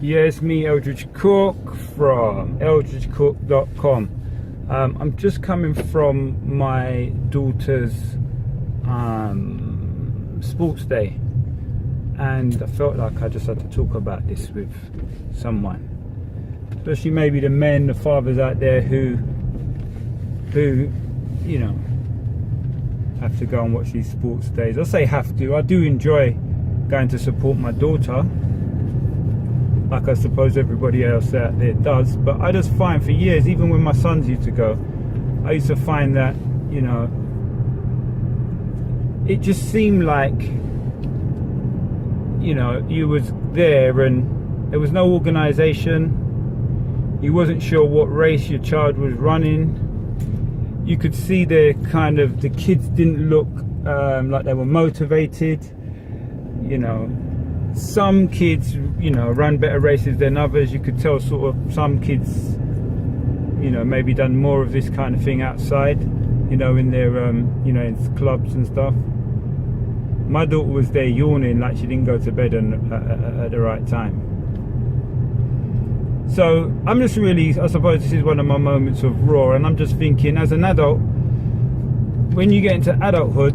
Yeah, it's me, Eldridge Cooke from eldridgecooke.com. I'm just coming from my daughter's sports day, and I felt like I just had to talk about this with someone, especially maybe the men, the fathers out there who you know, have to go and watch these sports days. I say have to. I do enjoy going to support my daughter, like I suppose everybody else out there does, but I just find for years, even when my sons used to go, I used to find that, you know, it just seemed like, you know, you was there and there was no organisation. You wasn't sure what race your child was running. You could see the kids didn't look like they were motivated. You know, some kids, you know, run better races than others. You could tell sort of some kids, you know, maybe done more of this kind of thing outside, you know, in their, you know, in clubs and stuff. My daughter was there yawning like she didn't go to bed at the right time. So I'm just really, I suppose this is one of my moments of raw, and I'm just thinking, as an adult, when you get into adulthood,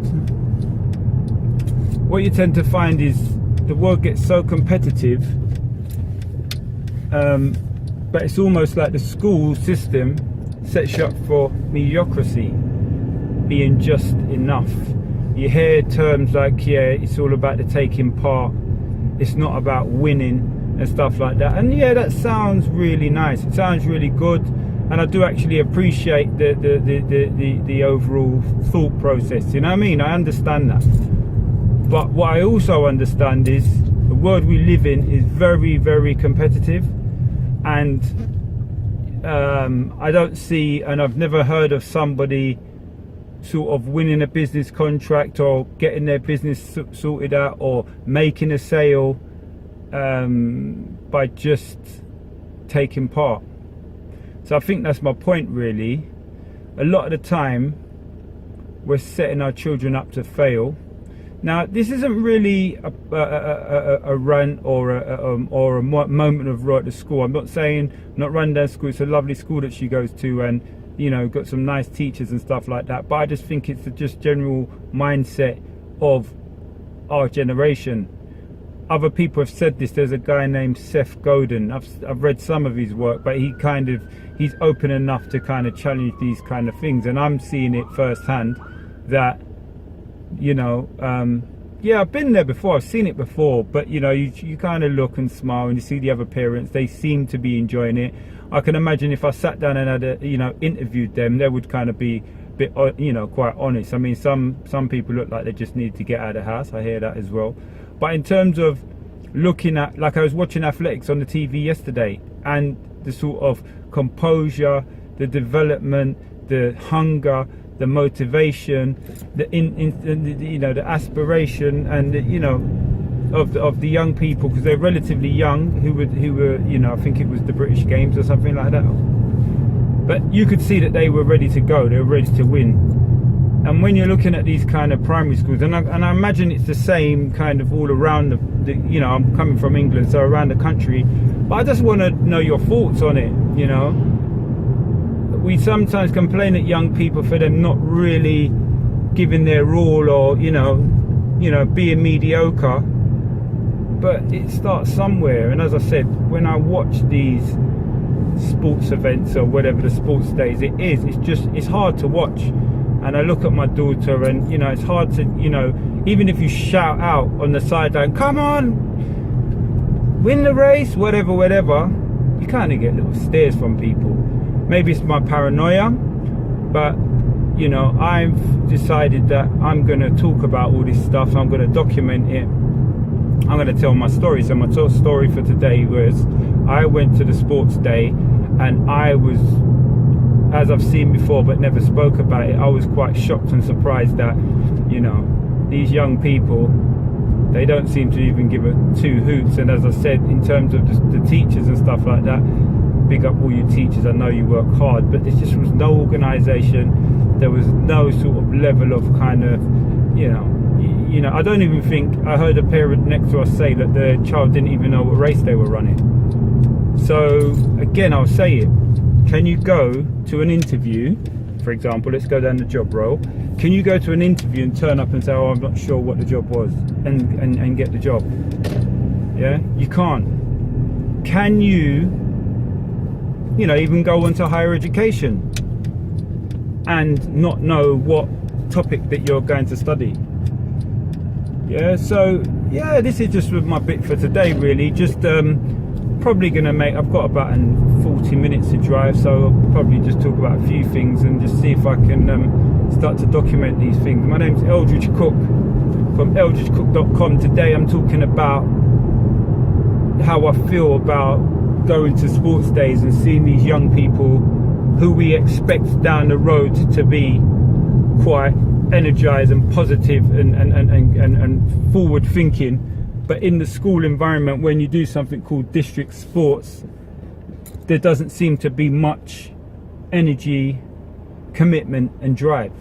what you tend to find is the world gets so competitive, but it's almost like the school system sets you up for mediocrity, being just enough. You hear terms like, yeah, it's all about the taking part, it's not about winning and stuff like that. And yeah, that sounds really nice, it sounds really good, and I do actually appreciate the overall thought process, you know what I mean? I understand that. But what I also understand is the world we live in is very, very competitive, and I don't see, and I've never heard of somebody sort of winning a business contract or getting their business sorted out or making a sale by just taking part. So I think that's my point really. A lot of the time we're setting our children up to fail. Now, this isn't really a run or a moment of right at school. I'm not saying not run down school. It's a lovely school that she goes to, and you know, got some nice teachers and stuff like that. But I just think it's the just general mindset of our generation. Other people have said this. There's a guy named Seth Godin. I've read some of his work, but he's open enough to kind of challenge these kind of things, and I'm seeing it firsthand that, you know, yeah, I've been there before, I've seen it before, but you know, you kind of look and smile and you see the other parents, they seem to be enjoying it. I can imagine if I sat down and had interviewed them, they would kind of be a bit, you know, quite honest. I mean, some people look like they just need to get out of the house. I hear that as well. But in terms of looking at, like, I was watching athletics on the TV yesterday, and the sort of composure, the development, the hunger, the motivation, the you know, the aspiration, and the, you know, of the young people, because they're relatively young, who were, you know, I think it was the British Games or something like that. But you could see that they were ready to go, they were ready to win. And when you're looking at these kind of primary schools, and I imagine it's the same kind of all around the, you know, I'm coming from England, so around the country, but I just want to know your thoughts on it. You know, we sometimes complain at young people for them not really giving their all, or you know, being mediocre. But it starts somewhere, and as I said, when I watch these sports events or whatever the sports days it's hard to watch. And I look at my daughter, and you know, it's hard to, you know, even if you shout out on the sideline, come on, win the race, whatever, you kind of get little stares from people. Maybe it's my paranoia, but you know, I've decided that I'm going to talk about all this stuff. I'm going to document it. I'm going to tell my story. So my story for today was, I went to the sports day, and I was, as I've seen before but never spoke about it, I was quite shocked and surprised that, you know, these young people, they don't seem to even give a two hoots. And as I said, in terms of the teachers and stuff like that, big up all you teachers, I know you work hard, but there just was no organisation, there was no sort of level of kind of, you know, you know, I don't even think I heard a parent next to us say that their child didn't even know what race they were running. So again, I'll say it. Can you go to an interview, for example, let's go down the job role. Can you go to an interview and turn up and say, oh, I'm not sure what the job was, and get the job? Yeah, you can't. Can you know, even go on to higher education and not know what topic that you're going to study? Yeah, so yeah, this is just my bit for today, really. Just probably gonna make, I've got about 40 minutes to drive, so I'll probably just talk about a few things and just see if I can start to document these things. My name's Eldridge Cooke from eldridgecooke.com. Today I'm talking about how I feel about going to sports days and seeing these young people who we expect down the road to be quite energized and positive and forward thinking, but in the school environment, when you do something called district sports, there doesn't seem to be much energy, commitment and drive.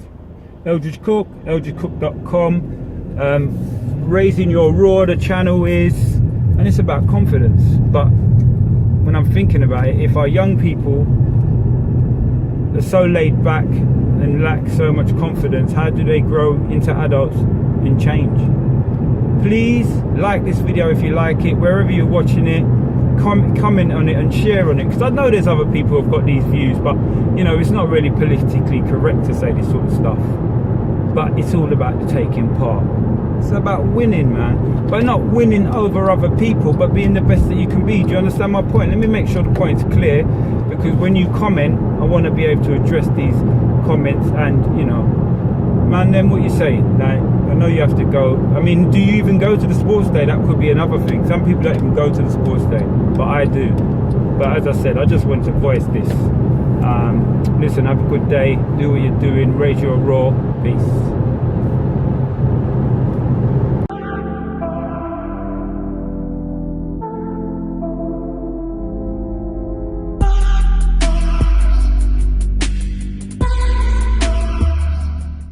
Eldridge Cooke, eldridgecooke.com. Raising Your Roar, the channel is, and it's about confidence. But when I'm thinking about it, if our young people are so laid back and lack so much confidence, how do they grow into adults and change? Please like this video if you like it, wherever you're watching it. Comment on it and share on it, because I know there's other people who've got these views, but you know, it's not really politically correct to say this sort of stuff. But it's all about the taking part. It's about winning, man, but not winning over other people, but being the best that you can be. Do you understand my point? Let me make sure the point's clear, because when you comment, I want to be able to address these comments. And you know, man, then what you saying? Like, I know you have to go. I mean, do you even go to the sports day? That could be another thing. Some people don't even go to the sports day, but I do. But as I said, I just want to voice this. Listen, have a good day. Do what you're doing. Raise your roar. Peace.